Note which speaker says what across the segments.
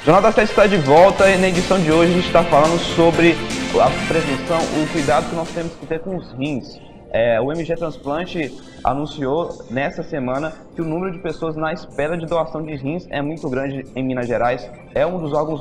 Speaker 1: Jornal da Sete está de volta e na edição de hoje a gente está falando sobre a prevenção, o cuidado que nós temos que ter com os rins. O MG Transplante anunciou nessa semana que o número de pessoas na espera de doação de rins é muito grande em Minas Gerais. É um dos órgãos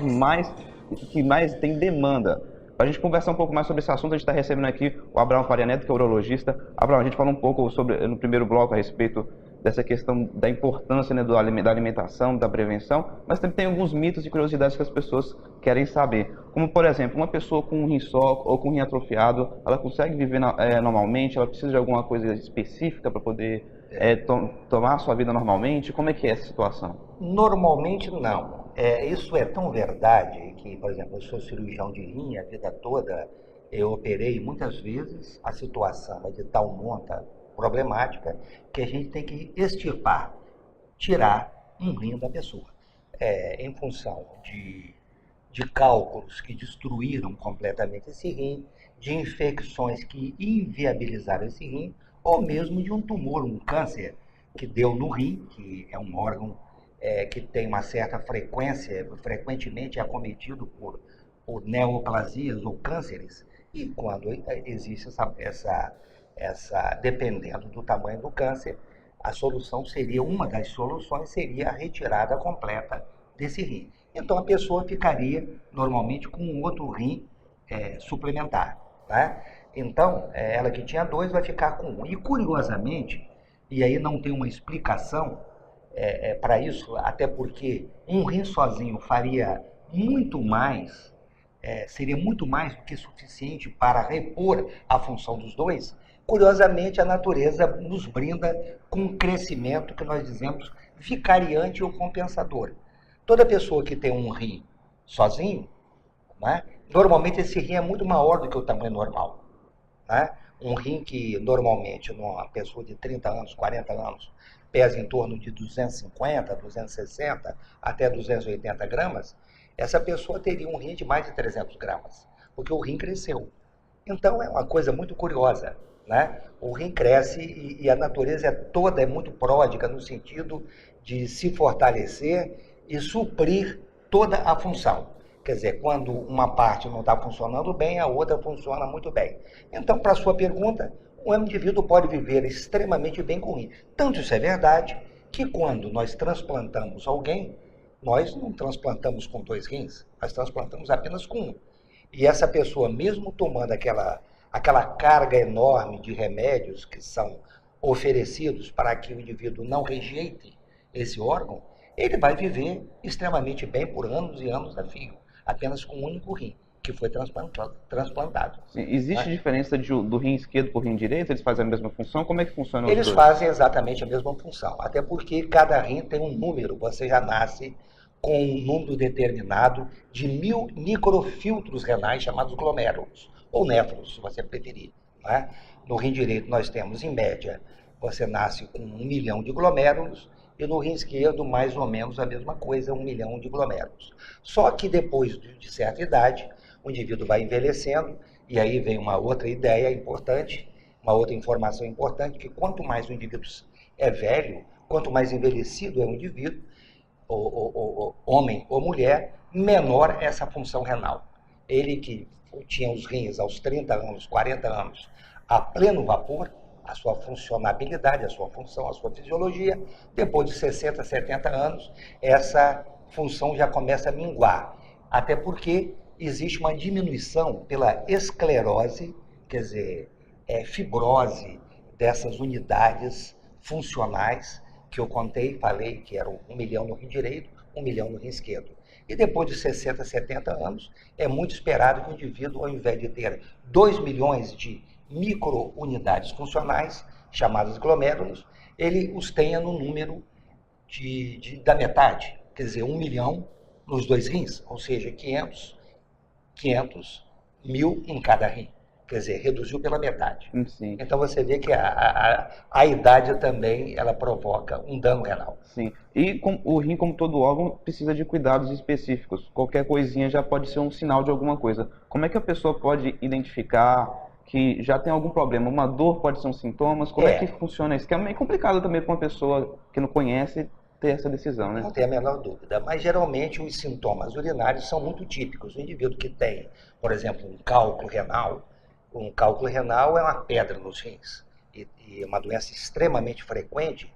Speaker 1: que mais tem demanda. Para a gente conversar um pouco mais sobre esse assunto, a gente está recebendo aqui o Abraão Faria Neto, que é urologista. Abraão, a gente falou um pouco sobre, no primeiro bloco a respeito dessa questão da importância, né, da alimentação, da prevenção, mas também tem alguns mitos e curiosidades que as pessoas querem saber. Como, por exemplo, uma pessoa com um rim só ou com um rim atrofiado, ela consegue viver normalmente? Ela precisa de alguma coisa específica para poder tomar a sua vida normalmente? Como é que é essa situação?
Speaker 2: Normalmente não. Isso é tão verdade que, por exemplo, eu sou cirurgião de rim a vida toda, eu operei muitas vezes, a situação é de tal monta problemática que a gente tem que extirpar, tirar um rim da pessoa. Em função de cálculos que destruíram completamente esse rim, de infecções que inviabilizaram esse rim, ou mesmo de um tumor, um câncer que deu no rim, que é um órgão que tem uma certa frequência, frequentemente é acometido por neoplasias ou cânceres, e quando existe dependendo do tamanho do câncer, a solução seria, uma das soluções seria a retirada completa desse rim. Então a pessoa ficaria normalmente com um outro rim suplementar, né? Então, ela que tinha dois vai ficar com um. E curiosamente, e aí não tem uma explicação para isso, até porque um rim sozinho faria muito mais, seria muito mais do que suficiente para repor a função dos dois. Curiosamente, a natureza nos brinda com um crescimento que nós dizemos vicariante ou compensador. Toda pessoa que tem um rim sozinho, né, normalmente esse rim é muito maior do que o tamanho normal, né? Um rim que normalmente numa pessoa de 30 anos, 40 anos, pesa em torno de 250, 260 até 280 gramas, essa pessoa teria um rim de mais de 300 gramas, porque o rim cresceu. Então é uma coisa muito curiosa, né? O rim cresce e a natureza toda é muito pródiga no sentido de se fortalecer e suprir toda a função. Quer dizer, quando uma parte não está funcionando bem, a outra funciona muito bem. Então, para a sua pergunta, o indivíduo pode viver extremamente bem com o rim. Tanto isso é verdade, que quando nós transplantamos alguém, nós não transplantamos com dois rins, nós transplantamos apenas com um. E essa pessoa, mesmo tomando aquela carga enorme de remédios que são oferecidos para que o indivíduo não rejeite esse órgão, ele vai viver extremamente bem por anos e anos a fio, apenas com um único rim, que foi transplantado.
Speaker 1: Sim, existe diferença do rim esquerdo para o rim direito? Eles fazem a mesma função? Como é que funciona os
Speaker 2: Eles
Speaker 1: dois?
Speaker 2: fazem exatamente a mesma função, até porque cada rim tem um número, você já nasce com um número determinado de 1000 microfiltros renais chamados glomérulos, ou néfros, se você preferir, né? No rim direito nós temos, em média, você nasce com 1 milhão de glomérulos, e no rim esquerdo, mais ou menos a mesma coisa, 1 milhão de glomérulos. Só que depois de certa idade, o indivíduo vai envelhecendo, e aí vem uma outra ideia importante, uma outra informação importante, que quanto mais o indivíduo é velho, quanto mais envelhecido é o indivíduo, homem ou mulher, menor essa função renal. Ele que tinha os rins aos 30 anos, 40 anos, a pleno vapor, a sua funcionabilidade, a sua função, a sua fisiologia, depois de 60, 70 anos, essa função já começa a minguar. Até porque existe uma diminuição pela esclerose, quer dizer, fibrose dessas unidades funcionais que eu falei que eram 1 milhão no rim direito, 1 milhão no rim esquerdo. E depois de 60, 70 anos, é muito esperado que o indivíduo, ao invés de ter 2 milhões de microunidades funcionais, chamadas glomérulos, ele os tenha no número da metade, quer dizer, 1 milhão nos dois rins, ou seja, 500 mil em cada rim. Quer dizer, reduziu pela metade.
Speaker 1: Sim.
Speaker 2: Então você vê que a idade também ela provoca um dano renal.
Speaker 1: Sim. E o rim, como todo órgão, precisa de cuidados específicos. Qualquer coisinha já pode ser um sinal de alguma coisa. Como é que a pessoa pode identificar que já tem algum problema? Uma dor pode ser um sintoma? Como é que funciona isso? Que é meio complicado também para uma pessoa que não conhece ter essa decisão, né?
Speaker 2: Não tem a menor dúvida, mas geralmente os sintomas urinários são muito típicos. O indivíduo que tem, por exemplo, um cálculo renal é uma pedra nos rins e é uma doença extremamente frequente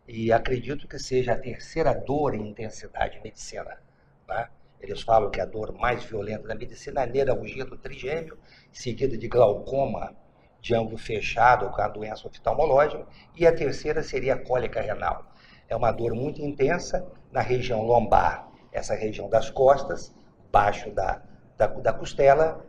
Speaker 2: e acredito que seja a terceira dor em intensidade em medicina, né? Eles falam que a dor mais violenta da medicina é a neuralgia do trigêmeo, seguida de glaucoma de ângulo fechado com a doença oftalmológica, e a terceira seria a cólica renal. É uma dor muito intensa na região lombar, essa região das costas, baixo da costela,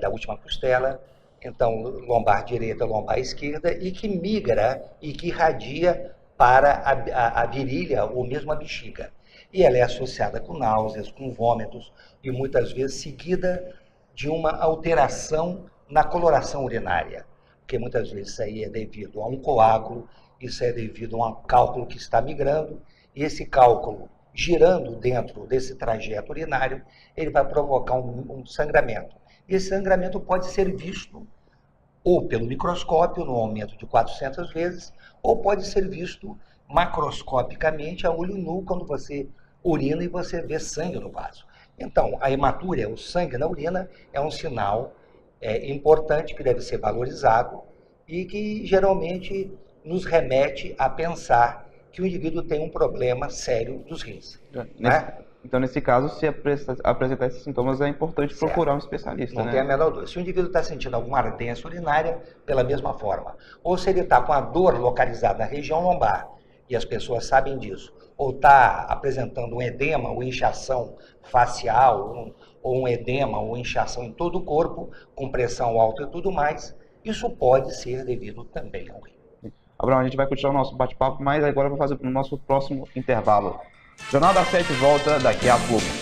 Speaker 2: da última costela, então lombar direita, lombar esquerda, e que migra e que irradia para a virilha ou mesmo a bexiga. E ela é associada com náuseas, com vômitos, e muitas vezes seguida de uma alteração na coloração urinária, porque muitas vezes isso aí é devido a um coágulo, isso é devido a um cálculo que está migrando, e esse cálculo, girando dentro desse trajeto urinário, ele vai provocar um sangramento. E esse sangramento pode ser visto ou pelo microscópio, no aumento de 400 vezes, ou pode ser visto macroscopicamente a olho nu, quando você urina e você vê sangue no vaso. Então, a hematúria, o sangue na urina, é um sinal importante que deve ser valorizado e que geralmente nos remete a pensar que o indivíduo tem um problema sério dos rins. Né?
Speaker 1: Então, nesse caso, se apresentar esses sintomas, é importante procurar um especialista.
Speaker 2: Não
Speaker 1: né?
Speaker 2: tem a menor dúvida. Se o indivíduo está sentindo alguma ardência urinária, pela mesma forma. Ou se ele está com a dor localizada na região lombar, e as pessoas sabem disso, ou está apresentando um edema ou inchação facial, ou um edema ou inchação em todo o corpo, com pressão alta e tudo mais, isso pode ser devido também ao rim.
Speaker 1: Abraão, a gente vai continuar o nosso bate-papo, mas agora eu vou fazer o nosso próximo intervalo. Jornal da 7 volta daqui a pouco.